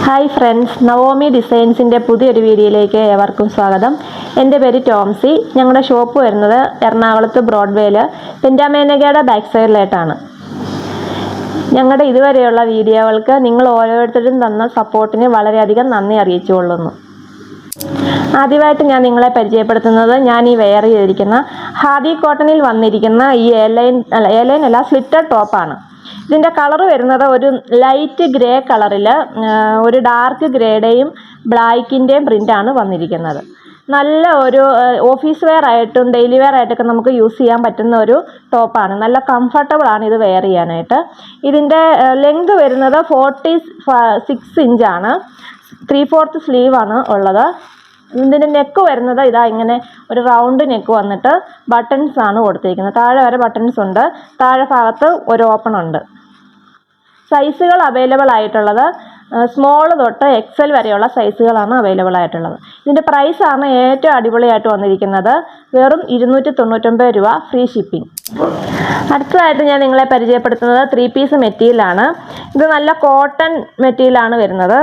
Hi friends, Naomi ഡിസൈൻസിൻ്റെ പുതിയൊരു വീഡിയോയിലേക്ക് ഏവർക്കും സ്വാഗതം. എൻ്റെ പേര് ടോംസി. ഞങ്ങളുടെ ഷോപ്പ് വരുന്നത് എറണാകുളത്ത് ബ്രോഡ്വേയിൽ പെൻറ്റാമേനഗയുടെ ബാക്ക് സൈഡിലായിട്ടാണ്. ഞങ്ങളുടെ ഇതുവരെയുള്ള വീഡിയോകൾക്ക് നിങ്ങൾ ഓരോരുത്തരും തന്ന സപ്പോർട്ടിന് വളരെയധികം നന്ദി അറിയിച്ചുകൊള്ളുന്നു. ആദ്യമായിട്ട് ഞാൻ നിങ്ങളെ പരിചയപ്പെടുത്തുന്നത് ഞാൻ ഈ വെയർ ചെയ്തിരിക്കുന്ന ഹാദി കോട്ടണിൽ വന്നിരിക്കുന്ന ഈ എയർലൈൻ അല്ല സ്ലിറ്റഡ് ടോപ്പാണ്. ഇതിൻ്റെ കളർ വരുന്നത് ഒരു ലൈറ്റ് ഗ്രേ കളറിൽ ഒരു ഡാർക്ക് ഗ്രേയുടെയും ബ്ലാക്കിൻ്റെയും പ്രിൻ്റാണ് വന്നിരിക്കുന്നത്. നല്ല ഒരു ഓഫീസ് വെയർ ആയിട്ടും ഡെയിലി വെയർ ആയിട്ടൊക്കെ നമുക്ക് യൂസ് ചെയ്യാൻ പറ്റുന്ന ഒരു ടോപ്പാണ്. നല്ല കംഫർട്ടബിൾ ആണ് ഇത് വെയർ ചെയ്യാനായിട്ട്. ഇതിൻ്റെ ലെങ്ത് വരുന്നത് 46 ഇഞ്ചാണ്. 3/4 സ്ലീവാണ് ഉള്ളത്. ഇതിൻ്റെ നെക്ക് വരുന്നത് ഇങ്ങനെ ഒരു റൗണ്ട് നെക്ക് വന്നിട്ട് ബട്ടൺസ് ആണ് കൊടുത്തിരിക്കുന്നത്. താഴെ വരെ ബട്ടൺസ് ഉണ്ട്, താഴെ ഭാഗത്ത് ഒരു ഓപ്പൺ ഉണ്ട്. സൈസുകൾ അവൈലബിൾ ആയിട്ടുള്ളത് സ്മോൾ തൊട്ട് XL വരെയുള്ള സൈസുകളാണ് അവൈലബിൾ ആയിട്ടുള്ളത്. ഇതിൻ്റെ പ്രൈസാണ് ഏറ്റവും അടിപൊളിയായിട്ട് വന്നിരിക്കുന്നത്. വെറും 299 രൂപ, ഫ്രീ ഷിപ്പിംഗ്. അടുത്തതായിട്ട് ഞാൻ നിങ്ങളെ പരിചയപ്പെടുത്തുന്നത് 3 പീസ് മെറ്റീരിയലാണ്. ഇത് നല്ല കോട്ടൺ മെറ്റീരിയലാണ് വരുന്നത്.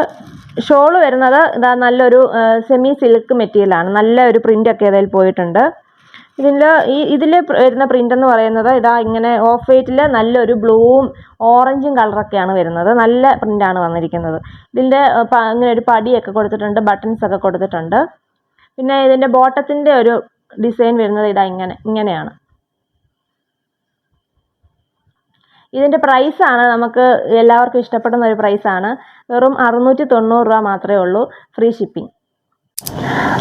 ഷോള് വരുന്നത് നല്ലൊരു സെമി സിൽക്ക് മെറ്റീരിയലാണ്. നല്ല ഒരു പ്രിൻ്റൊക്കെ ഇതിൽ പോയിട്ടുണ്ട്. ഇതിൽ വരുന്ന പ്രിൻ്റ് എന്ന് പറയുന്നത് ഇങ്ങനെ ഓഫ് വൈറ്റിൽ നല്ലൊരു ബ്ലൂവും ഓറഞ്ചും കളറൊക്കെയാണ് വരുന്നത്. നല്ല പ്രിൻ്റാണ് വന്നിരിക്കുന്നത്. ഇതിൻ്റെ ഇങ്ങനെ ഒരു പടിയൊക്കെ കൊടുത്തിട്ടുണ്ട്, ബട്ടൺസ് ഒക്കെ കൊടുത്തിട്ടുണ്ട്. പിന്നെ ഇതിൻ്റെ ബോട്ടത്തിൻ്റെ ഒരു ഡിസൈൻ വരുന്നത് ഇങ്ങനെയാണ്. ഇതിൻ്റെ പ്രൈസാണ് നമുക്ക് എല്ലാവർക്കും ഇഷ്ടപ്പെടുന്ന ഒരു പ്രൈസാണ്. വെറും 690 രൂപ മാത്രമേ ഉള്ളൂ, ഫ്രീ ഷിപ്പിംഗ്.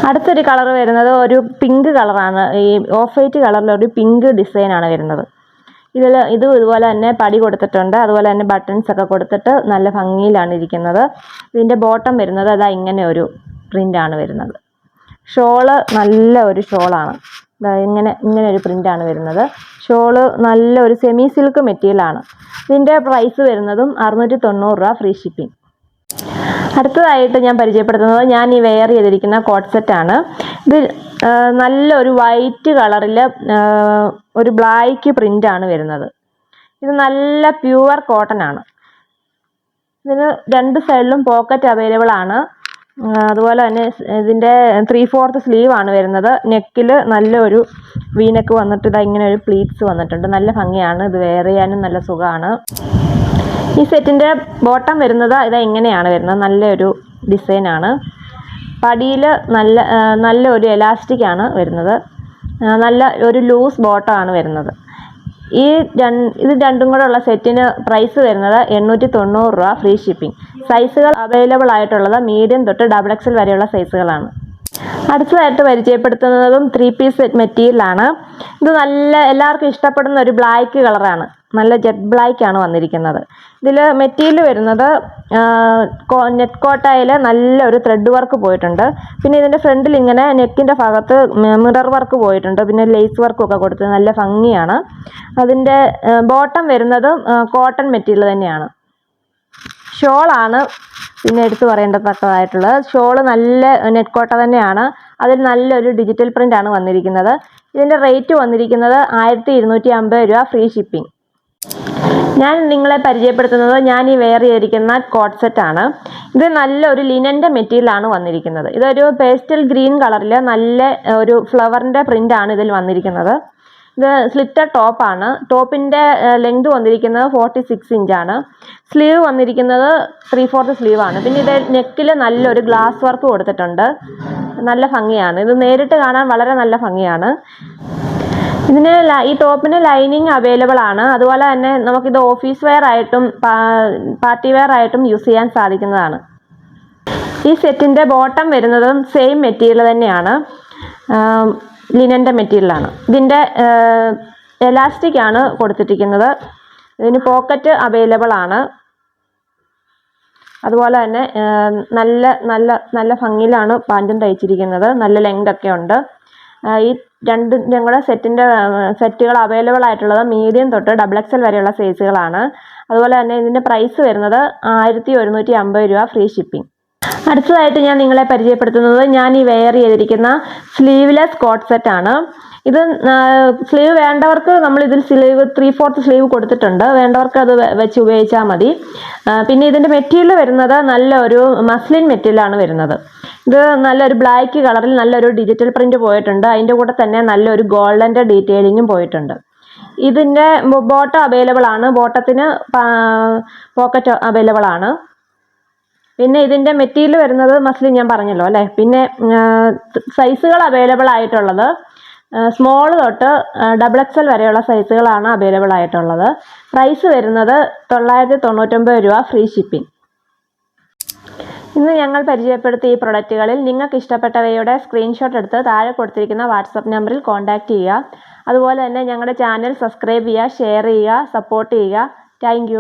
അടുത്തൊരു കളർ വരുന്നത് ഒരു പിങ്ക് കളറാണ്. ഈ ഓഫ് വൈറ്റ് കളറിലൊരു പിങ്ക് ഡിസൈനാണ് വരുന്നത്. ഇതുപോലെ തന്നെ പടി കൊടുത്തിട്ടുണ്ട്, അതുപോലെ തന്നെ ബട്ടൺസ് ഒക്കെ കൊടുത്തിട്ട് നല്ല ഭംഗിയിലാണ് ഇരിക്കുന്നത്. ഇതിൻ്റെ ബോട്ടം വരുന്നത് ഇങ്ങനെ ഒരു പ്രിൻ്റാണ് വരുന്നത്. ഷോള് നല്ല ഒരു ഷോളാണ്. ഇങ്ങനെ ഒരു പ്രിൻ്റാണ് വരുന്നത്. ഷോള് നല്ല ഒരു സെമി സിൽക്ക് മെറ്റീരിയലാണ്. ഇതിൻ്റെ പ്രൈസ് വരുന്നതും 690 രൂപ, ഫ്രീ ഷിപ്പിംഗ്. അടുത്തതായിട്ട് ഞാൻ പരിചയപ്പെടുത്തുന്നത് ഞാൻ ഈ വെയർ ചെയ്തിരിക്കുന്ന കോട്ട് സെറ്റാണ്. ഇത് നല്ലൊരു വൈറ്റ് കളറിൽ ഒരു ബ്ലാക്ക് പ്രിൻ്റാണ് വരുന്നത്. ഇത് നല്ല പ്യുവർ കോട്ടൺ ആണ്. ഇതിന് 2 സൈഡിലും പോക്കറ്റ് അവൈലബിൾ ആണ്. അതുപോലെ തന്നെ ഇതിൻ്റെ 3/4 സ്ലീവാണ് വരുന്നത്. നെക്കിൽ നല്ലൊരു വീനെക്ക് വന്നിട്ട് ഇങ്ങനെ ഒരു പ്ലീറ്റ്സ് വന്നിട്ടുണ്ട്. നല്ല ഭംഗിയാണ്. ഇത് വെയർ ചെയ്യാനും നല്ല സുഖമാണ്. ഈ സെറ്റിൻ്റെ ബോട്ടം വരുന്നത് ഇങ്ങനെയാണ് വരുന്നത്. നല്ലൊരു ഡിസൈനാണ്. പടിയിൽ നല്ല ഒരു എലാസ്റ്റിക് ആണ് വരുന്നത്. നല്ല ഒരു ലൂസ് ബോട്ടമാണ് വരുന്നത്. ഇത് രണ്ടും കൂടെ ഉള്ള സെറ്റിന് പ്രൈസ് വരുന്നത് 890 രൂപ, ഫ്രീ ഷിപ്പിംഗ്. സൈസുകൾ അവൈലബിൾ ആയിട്ടുള്ളത് മീഡിയം തൊട്ട് XXL വരെയുള്ള സൈസുകളാണ്. അടുത്തതായിട്ട് പരിചയപ്പെടുത്തുന്നതും 3 പീസ് മെറ്റീരിയലാണ്. ഇത് എല്ലാവർക്കും ഇഷ്ടപ്പെടുന്ന ഒരു ബ്ലാക്ക് കളറാണ്. നല്ല ജെറ്റ് ബ്ലാക്ക് ആണ് വന്നിരിക്കുന്നത്. ഇതിൽ മെറ്റീരിയൽ വരുന്നത് നെറ്റ് കോട്ടയിൽ നല്ലൊരു ത്രെഡ് വർക്ക് പോയിട്ടുണ്ട്. പിന്നെ ഇതിൻ്റെ ഫ്രണ്ടിൽ ഇങ്ങനെ നെക്കിൻ്റെ ഭാഗത്ത് മിറർ വർക്ക് പോയിട്ടുണ്ട്. പിന്നെ ലേസ് വർക്കും ഒക്കെ കൊടുത്ത് നല്ല ഭംഗിയാണ്. അതിൻ്റെ ബോട്ടം വരുന്നത് കോട്ടൺ മെറ്റീരിയൽ തന്നെയാണ്. ഷോളാണ് പിന്നെ എടുത്തു പറയേണ്ടത്തക്കതായിട്ടുള്ളത്. ഷോള് നല്ല നെറ്റ് കോട്ട തന്നെയാണ്. അതിൽ നല്ലൊരു ഡിജിറ്റൽ പ്രിൻ്റ് ആണ് വന്നിരിക്കുന്നത്. ഇതിൻ്റെ റേറ്റ് വന്നിരിക്കുന്നത് 1250 രൂപ, ഫ്രീ ഷിപ്പിംഗ്. ഞാൻ നിങ്ങളെ പരിചയപ്പെടുത്തുന്നത് ഞാൻ ഈ വെയർ ചെയ്തിരിക്കുന്ന കോട്ട് സെറ്റാണ്. ഇത് നല്ലൊരു ലിനൻ്റെ മെറ്റീരിയലാണ് വന്നിരിക്കുന്നത്. ഇതൊരു പേസ്റ്റൽ ഗ്രീൻ കളറിൽ നല്ല ഒരു ഫ്ലവറിൻ്റെ പ്രിൻ്റാണ് ഇതിൽ വന്നിരിക്കുന്നത്. ഇത് സ്ലിറ്റഡ് ടോപ്പാണ്. ടോപ്പിൻ്റെ ലെങ്ത് വന്നിരിക്കുന്നത് 46 ഇഞ്ചാണ്. സ്ലീവ് വന്നിരിക്കുന്നത് 3/4 സ്ലീവാണ്. പിന്നെ ഇത് നെക്കിൽ നല്ലൊരു ഗ്ലാസ് വർക്ക് കൊടുത്തിട്ടുണ്ട്. നല്ല ഭംഗിയാണ്. ഇത് നേരിട്ട് കാണാൻ വളരെ നല്ല ഭംഗിയാണ്. ഈ ടോപ്പിന് ലൈനിങ് അവൈലബിൾ ആണ്. അതുപോലെ തന്നെ നമുക്കിത് ഓഫീസ് വെയർ ആയിട്ടും പാർട്ടി വെയർ ആയിട്ടും യൂസ് ചെയ്യാൻ സാധിക്കുന്നതാണ്. ഈ സെറ്റിൻ്റെ ബോട്ടം വരുന്നതും സെയിം മെറ്റീരിയൽ തന്നെയാണ്. ലിനൻ്റെ മെറ്റീരിയലാണ്. ഇതിൻ്റെ എലാസ്റ്റിക് ആണ് കൊടുത്തിരിക്കുന്നത്. ഇതിന് പോക്കറ്റ് അവൈലബിൾ ആണ്. അതുപോലെ തന്നെ നല്ല ഭംഗിയിലാണ് പാൻറ്റും തയ്ച്ചിരിക്കുന്നത്. നല്ല ലെങ്ത് ഒക്കെ ഉണ്ട്. ഈ ഞങ്ങളുടെ സെറ്റുകൾ അവൈലബിൾ ആയിട്ടുള്ളത് മീഡിയം തൊട്ട് XXL വരെയുള്ള സൈസുകളാണ്. അതുപോലെ തന്നെ ഇതിൻ്റെ പ്രൈസ് വരുന്നത് 1150 രൂപ, ഫ്രീ ഷിപ്പിംഗ്. അടുത്തതായിട്ട് ഞാൻ നിങ്ങളെ പരിചയപ്പെടുത്തുന്നത് ഞാൻ ഈ വെയർ ചെയ്തിരിക്കുന്ന സ്ലീവ്ലെസ് കോട്ട് സെറ്റാണ്. ഇത് സ്ലീവ് വേണ്ടവർക്ക് നമ്മൾ ഇതിൽ സ്ലീവ് 3/4 സ്ലീവ് കൊടുത്തിട്ടുണ്ട്, വേണ്ടവർക്ക് അത് വെച്ച് ഉപയോഗിച്ചാൽ മതി. പിന്നെ ഇതിൻ്റെ മെറ്റീരിയൽ വരുന്നത് നല്ലൊരു മസ്ലിൻ മെറ്റീരിയലാണ് വരുന്നത്. ഇത് നല്ലൊരു ബ്ലാക്ക് കളറിൽ നല്ലൊരു ഡിജിറ്റൽ പ്രിന്റ് പോയിട്ടുണ്ട്. അതിൻ്റെ കൂടെ തന്നെ നല്ലൊരു ഗോൾഡൻ്റെ ഡീറ്റെയിലിങ്ങും പോയിട്ടുണ്ട്. ഇതിൻ്റെ ബോട്ടം അവൈലബിൾ ആണ്, ബോട്ടത്തിന് പോക്കറ്റ് അവൈലബിൾ ആണ്. പിന്നെ ഇതിൻ്റെ മെറ്റീരിയൽ വരുന്നത് മസ്ലിൻ ഞാൻ പറഞ്ഞല്ലോ അല്ലേ. പിന്നെ സൈസുകൾ അവൈലബിൾ ആയിട്ടുള്ളത് സ്മോൾ തൊട്ട് XXL വരെയുള്ള സൈസുകളാണ് അവൈലബിൾ ആയിട്ടുള്ളത്. പ്രൈസ് വരുന്നത് 999 രൂപ, ഫ്രീ ഷിപ്പിംഗ്. ഇന്ന് ഞങ്ങൾ പരിചയപ്പെടുത്തിയ ഈ പ്രൊഡക്റ്റുകളിൽ നിങ്ങൾക്ക് ഇഷ്ടപ്പെട്ടവയുടെ സ്ക്രീൻഷോട്ട് എടുത്ത് താഴെ കൊടുത്തിരിക്കുന്ന വാട്സപ്പ് നമ്പറിൽ കോൺടാക്റ്റ് ചെയ്യുക. അതുപോലെ തന്നെ ഞങ്ങളുടെ ചാനൽ സബ്സ്ക്രൈബ് ചെയ്യുക, ഷെയർ ചെയ്യുക, സപ്പോർട്ട് ചെയ്യുക. താങ്ക്